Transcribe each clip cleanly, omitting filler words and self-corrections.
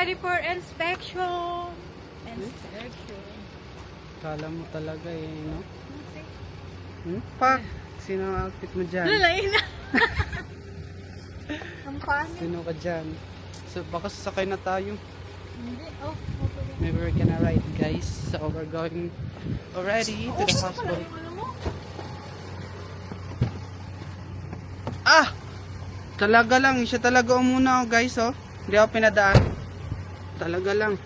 ready for inspection. Inspection. Kala mo talaga eh, no? Pak! Sino ang outfit mo dyan? Lalain na. Ang pangit. Sino ka dyan? So, baka sasakay na tayo. Hindi. Oh, okay. Maybe we're gonna ride, guys. So, we're going already to the hospital. Ah! Talaga lang. Siya talaga umuna ako, guys, oh. Hindi ako pinadaan. Talaga lang.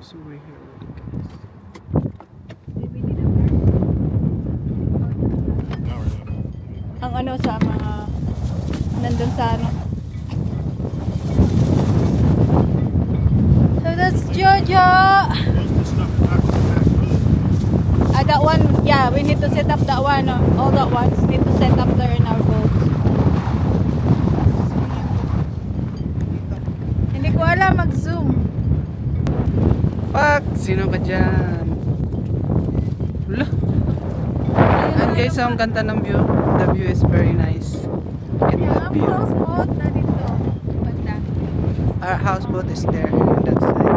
So we're here already, guys. Ang ano sa mga nandun sa ano. So that's Jojo. That one, yeah, we need to set up that one. All that ones need to set up there in our boats. Hindi ko alam mag-zoom. Pak! Sino ka dyan? Wala. And guys, ang ganda ng view. The view is very nice. Look at that Ang view. houseboat na dito. Banda. Our houseboat is there on that side.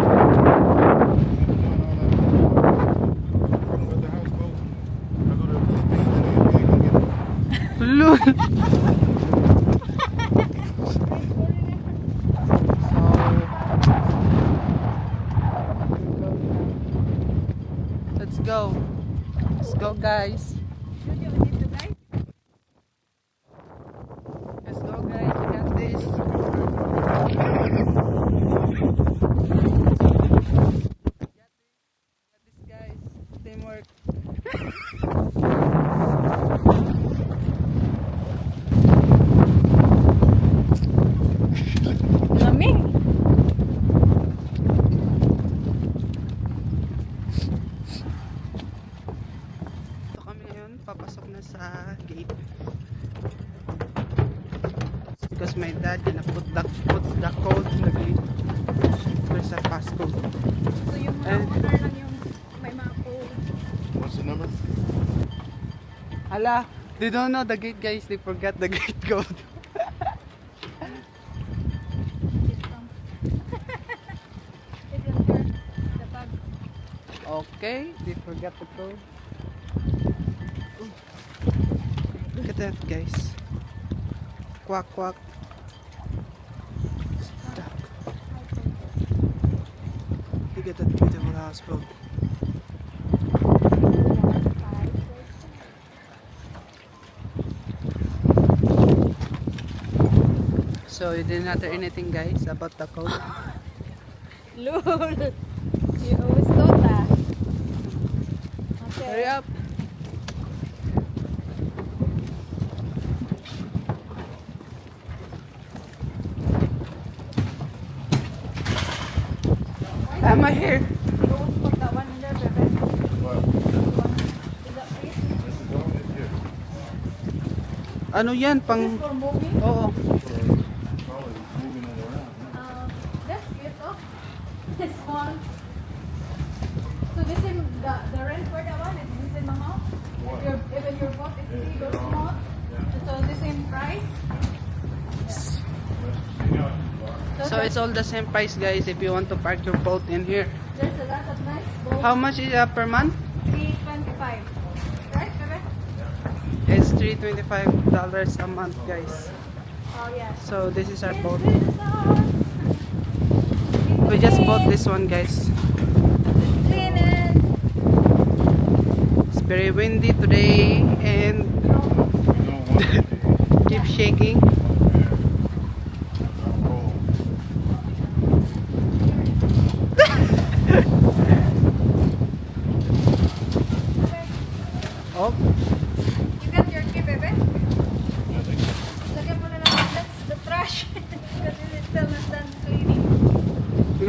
Lul! Let's go. Let's go, guys. Let's go, guys. We got this. Got this, guys. Teamwork. Mami. So kami ngayon, papasok na sa gate. Because my dad gonna put the code in the gate. There's a passcode. So yung mga And- owner lang yung may mga code. What's the number? Hala, they don't know the gate, guys. They forgot the gate code. The bag. Okay, they forgot the code. Ooh. Look at that, guys. Quack, quack. Duck. Look at that beautiful houseboat. So you didn't hear anything, guys, about the code? Lul. You always thought that. Okay. Hurry up! Am I here? You always put that one in there, bebe. What? Is that free? This is going in here. Ano yan? This Pang... is for moving. Oo. Probably moving it around. That's good, oh. This one. So this is the rent for that one is the same amount? What? Even your boat is big or small? So the same price? So it's all the same price, guys, if you want to park your boat in here. There's a lot of nice boats. How much is per month? $3.25. Right, bebe? It's $325 a month, guys. Oh, yeah. So this is our boat. This is ours. We just bought this one, guys. Clean it. It's very windy today and keep shaking.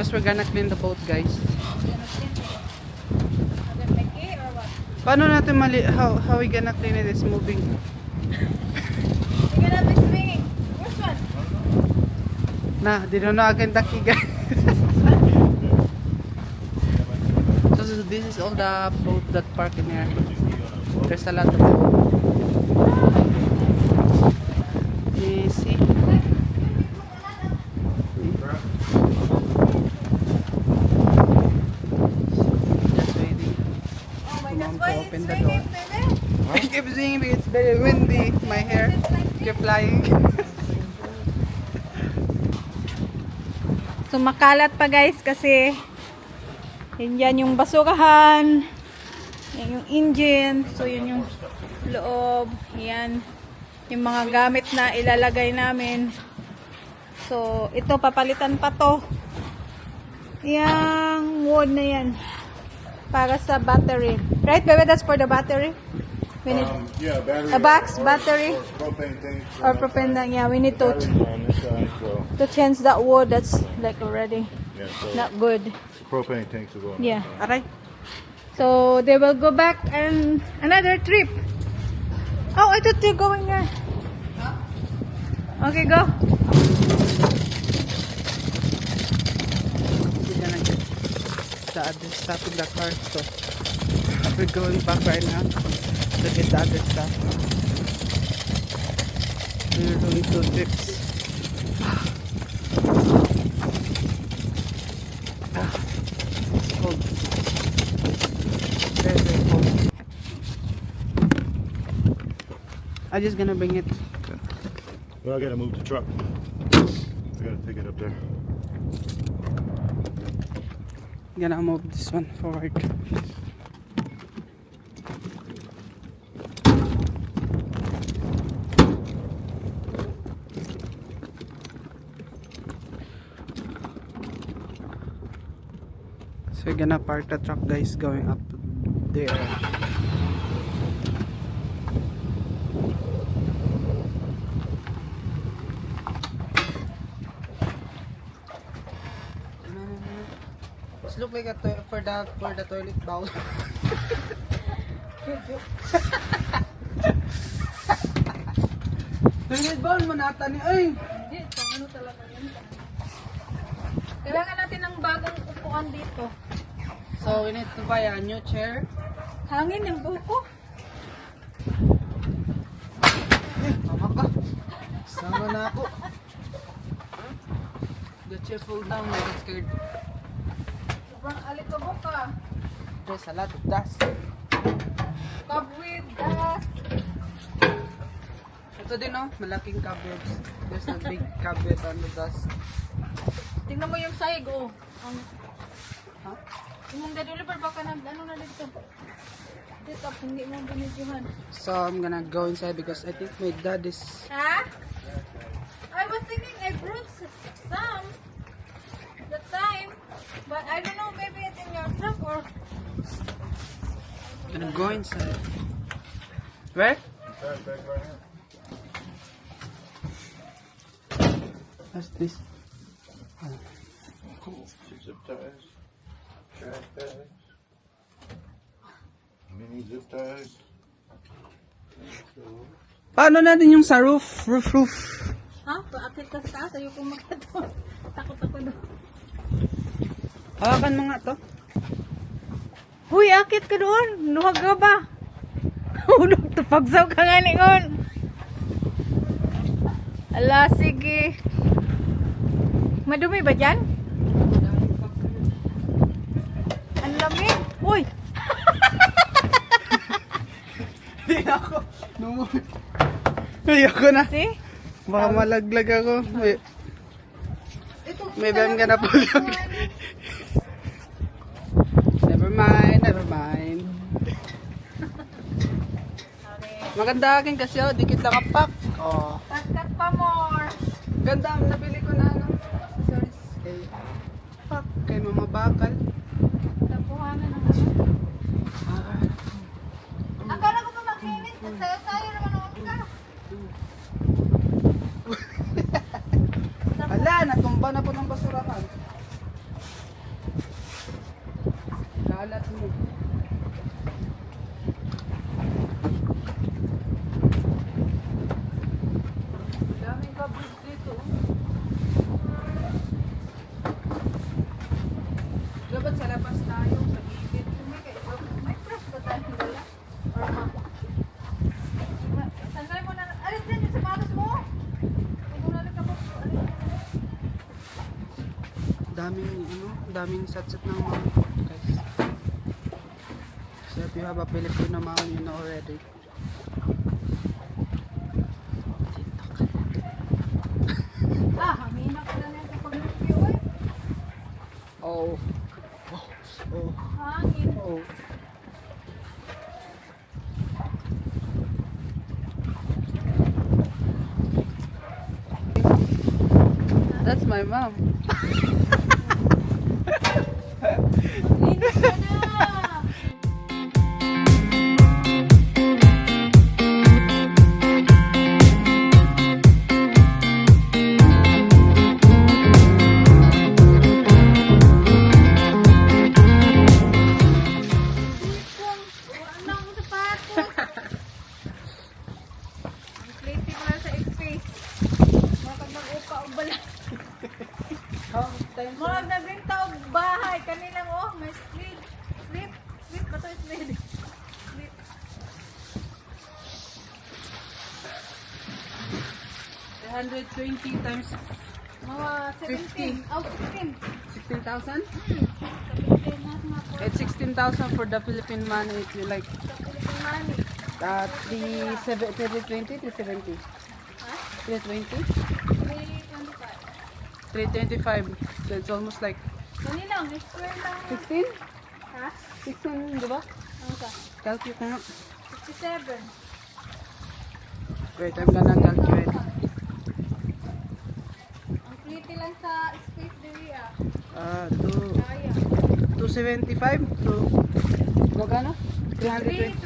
because we're gonna clean the boat, guys. Nag-Mickey or what? Paano natin how we gonna clean it? It's moving. You're gonna be swinging. Which one? Nah, di na agad taki, guys. So this is all the boat that park in here. There's a lot of boat. You see? Just waiting. Oh my Mom God, why to it's open the swinging, door. baby? I keep seeing it. It's very windy. My hair keep flying. So makalat pa guys kasi yan yung basurahan, yan yung engine, so yun yung loob, yan yung mga gamit na ilalagay namin. So ito papalitan pa to, yung wood na yan para sa battery, right baby? That's for the battery. We need Yeah, battery. a box, battery, Or propane tank. or propane. Yeah, we need to Batteries on this side, so change that wood. That's like already yeah, so not good. propane tanks will go on. Yeah. Aray. So they will go back and another trip. Oh, I thought you're going there. Okay, go. We're gonna get the other stuff in the car. So we're going back right now to get the other stuff. We're doing 2 trips. It's cold. Very, very cold. I'm just gonna bring it. Well, I gotta move the truck. I gotta take it up there. Gonna move this one forward. So we're gonna park the truck, guys, going up there. It look like a for the toilet bowl. Toilet bowl mo nata ni ay. Hindi, ano talaga yun. Kailangan natin ng bagong upuan dito. So we need to buy a new chair. Hangin yung buko. Tama ka. Sama na ako. The chair fall down, I got scared. Sobrang alikabok ka. There's a lot of dust. Cobweb, dust. Ito din, oh, malaking cobwebs. There's a big cobweb on the dust. Tingnan mo yung sayag, oh. Ang, Ha? yung deliver baka ano na dito. Dito, hindi mo binidyohan. So I'm gonna go inside because I think my dad is... Ha? I was thinking I brought some the time, but I don't know, maybe it's in your truck or Gonna go inside. Where? Inside, back right here. What's this? Cool. Zip ties, trash bags, mini zip ties. Paano natin yung sa roof? Roof. ha? Paakit ka sa taas, ayoko magkato. Takot ako doon. Hawakan mo nga to. Huy, akit ka doon. Luhag ka ba? Hulog, tupagsaw ka nga ningon. Ala, sige. Madumi ba dyan? Ang lamig. Uy! Hindi ako. Ayoko na. See? Baka malaglag ako. Maybe I'm gonna pull you. Never mind, never mind. Maganda akin kasi oh, dikit lang ang pack. Oh. Cut pa more. Ganda, nabili ko na ng accessories. Kay pack, kay mama bakal. Tapuhanan naman. Akala ko pa makinis. Sayo-sayo naman ako ka. Hala, natumba na po ng basurahan. daming satset ng mom, guys. So if you have a Filipino mom, you know already. Hamina ko na lang sa pag-review eh. Oh. Oh. Hangin. Oh. That's my mom. Linis ka na! Wala akong sapatos. Ang plate ko lang sa space. Mga pag mag-upa o bala. Mga nagbinta o bahay. Kanilang may slip. Slip ba to? Slip. Slip. 120 times Mga 17. 16. 16,000? 17 na mga po. It's 16,000 for the Philippine money. If you like, Sa Philippine money. 320, 370. Ha? 320? 325. 325. So it's almost like Kanilang, next square lang. 16? Ha? 16, diba? Ano ka? Calculate na. 67. Wait, I'm gonna calculate. Ang plate lang sa space diri Kaya. 275 to magkano? 320.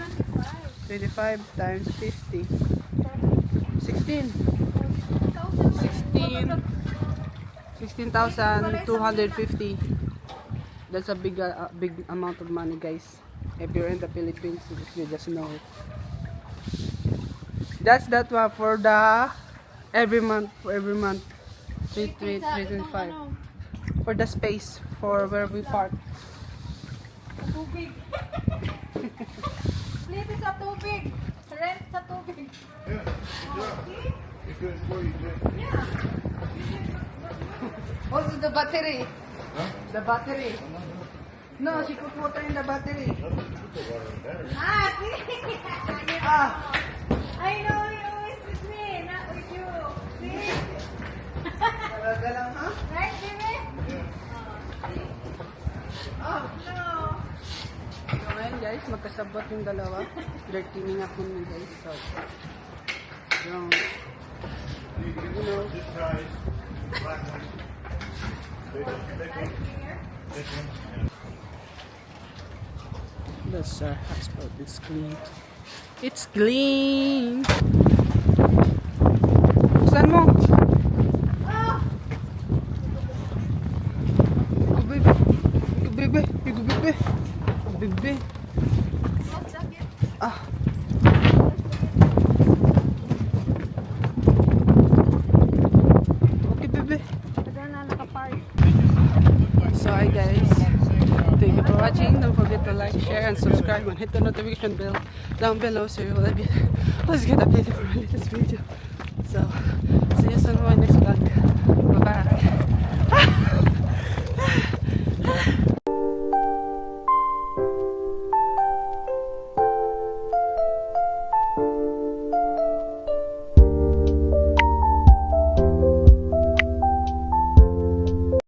325. 25 times 50. 16. 16,250. That's a big amount of money, guys. If you're in the Philippines, you just know it. That's that one for the every month. 325 for the space for where we park. Tubig. Plate sa tubig. Rent sa tubig. It's good for you, Jim. Also the battery. The battery. No, she put water in the battery. See? I know you always with me, not with you. See? Talaga lang, ha? Right, Jimmy? Oh, no. So ngayon, guys, magkasabot yung dalawa. They're teaming up on me, guys. So, yung, you know, This size, black one. This one. This one. that's our hotspot. It's clean. It's clean. Buksan mo. Go, baby. Go, baby. Go, baby. Baby. Ah. Okay, baby. So, hi guys. Thank you for watching. Don't forget to like, share, and subscribe, and hit the notification bell down below so you will always get updated for my latest video. So, see you soon on my next vlog.